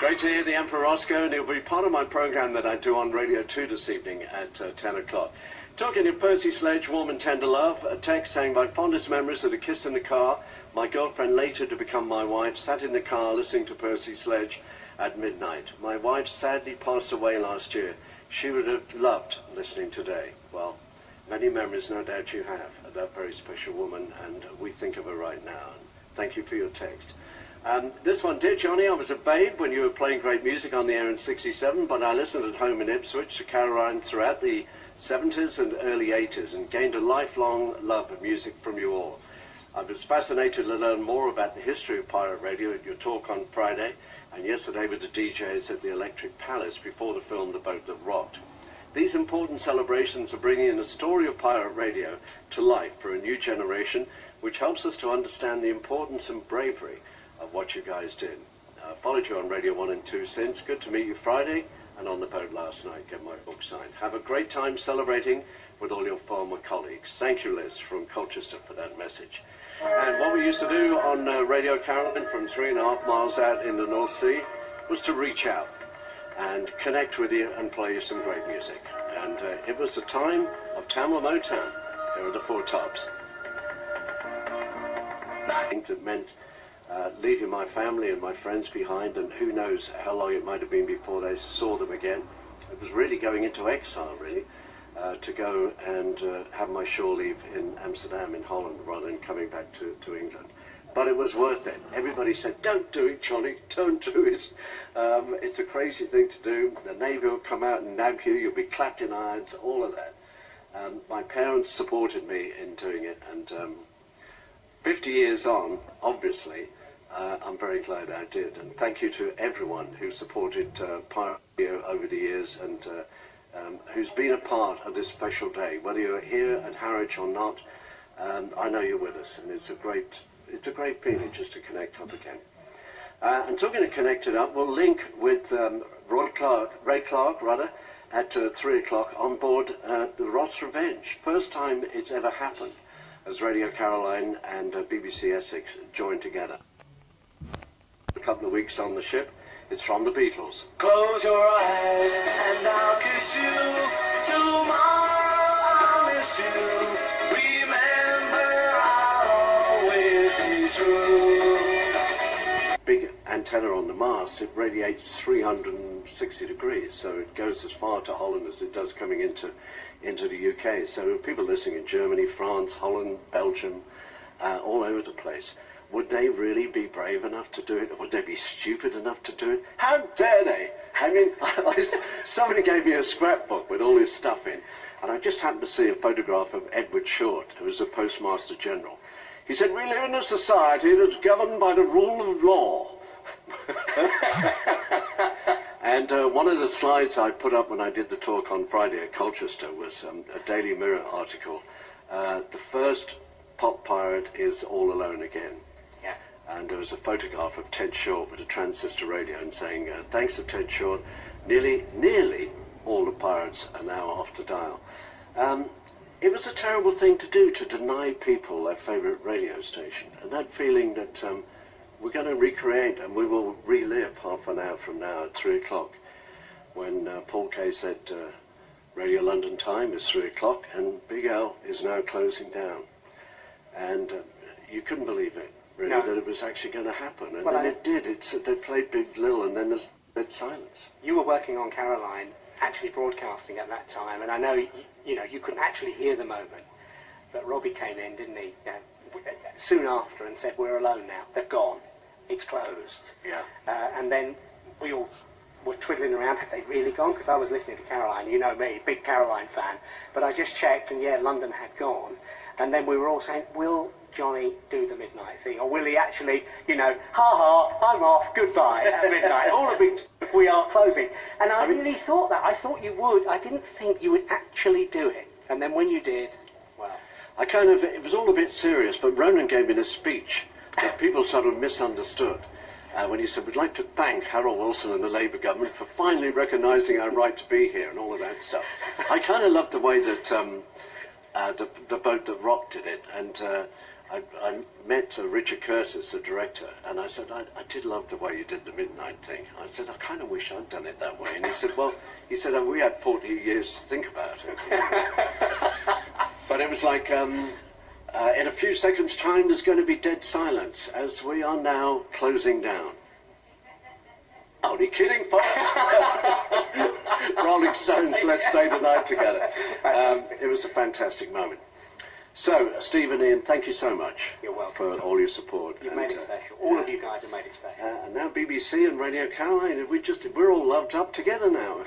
Great to hear the Emperor Roscoe, and it'll be part of my programme that I do on Radio 2 this evening at 10 o'clock. Talking to Percy Sledge, Warm and Tender Love, a text saying, my fondest memories of a kiss in the car, my girlfriend later to become my wife, sat in the car listening to Percy Sledge at midnight. My wife sadly passed away last year. She would have loved listening today. Well, many memories no doubt you have of that very special woman, and we think of her right now. Thank you for your text. This one, dear Johnny, I was a babe when you were playing great music on the air in '67, but I listened at home in Ipswich to Caroline throughout the '70s and early '80s and gained a lifelong love of music from you all. I was fascinated to learn more about the history of pirate radio at your talk on Friday and yesterday with the DJs at the Electric Palace before the film The Boat That Rocked. These important celebrations are bringing in a story of pirate radio to life for a new generation, which helps us to understand the importance and bravery of what you guys did. Followed you on Radio 1 and 2 since. Good to meet you Friday and on the boat last night. Get my book signed. Have a great time celebrating with all your former colleagues. Thank you, Liz, from Colchester for that message. And what we used to do on Radio Caroline from 3.5 miles out in the North Sea was to reach out and connect with you and play you some great music. And it was the time of Tamla Motown. Here are the Four Tops. That meant leaving my family and my friends behind, and who knows how long it might have been before they saw them again. It was really going into exile, really, to go and have my shore leave in Amsterdam in Holland rather than coming back to England. But it was worth it. Everybody said, don't do it, Johnny, don't do it. It's a crazy thing to do. The Navy will come out and nab you, you'll be clapped in irons, all of that. My parents supported me in doing it, and 50 years on, obviously, I'm very glad I did. And thank you to everyone who supported pirate radio over the years and who's been a part of this special day. Whether you're here at Harwich or not, I know you're with us, and it's a great feeling just to connect up again. And talking to connect it up, we'll link with Ray Clark, at 3 o'clock on board the Ross Revenge. First time it's ever happened as Radio Caroline and BBC ESSEX joined together. A couple of weeks on the ship, it's from the Beatles. Close your eyes and I'll kiss you. Tomorrow I'll miss you. Remember, I'll always be true. Big antenna on the mast, it radiates 360 degrees, so it goes as far to Holland as it does coming into the UK. So people listening in Germany, France, Holland, Belgium, all over the place. Would they really be brave enough to do it? Or would they be stupid enough to do it? How dare they? I mean, somebody gave me a scrapbook with all this stuff in, and I just happened to see a photograph of Edward Short, who was the Postmaster General. He said, we live in a society that's governed by the rule of law. And one of the slides I put up when I did the talk on Friday at Colchester was a Daily Mirror article. The first pop pirate is all alone again. Yeah. And there was a photograph of Ted Short with a transistor radio and saying, thanks to Ted Short, nearly all the pirates are now off the dial. It was a terrible thing to do, to deny people their favourite radio station. And that feeling that we're going to recreate, and we will relive half an hour from now at 3 o'clock, when Paul Kay said Radio London time is 3 o'clock and Big L is now closing down. And you couldn't believe it, really, no, that it was actually going to happen. And well, then it did. They played Big Lil, and then there's dead silence. You were working on Caroline, actually broadcasting at that time, and I know you couldn't actually hear the moment, but Robbie came in, didn't he, soon after, and said, we're alone now, they've gone, it's closed. Yeah. And then we all were twiddling around, have they really gone? Because I was listening to Caroline, you know me, big Caroline fan, but I just checked, and yeah, London had gone. And then we were all saying, will Johnny do the midnight thing? Or will he actually, ha ha, I'm off, goodbye at midnight. All a big, we are closing. And I really thought that. I thought you would. I didn't think you would actually do it. And then when you did, well. It was all a bit serious, but Ronan gave me this speech that people sort of misunderstood. When he said, we'd like to thank Harold Wilson and the Labour government for finally recognising our right to be here and all of that stuff. I kind of loved the way that the Boat That Rocked did it, and I met Richard Curtis, the director, and I said, I did love the way you did the midnight thing. I said, I kind of wish I'd done it that way. And he said, well, we had 40 years to think about it. But it was like, in a few seconds' time, there's going to be dead silence as we are now closing down. Only kidding, folks. Rolling Stones, let's stay the night together. It was a fantastic moment. So, Steve and Ian, thank you so much. You're welcome. For all your support. You've made it special. All of you guys have made it special. And now BBC and Radio Caroline, we're all loved up together now.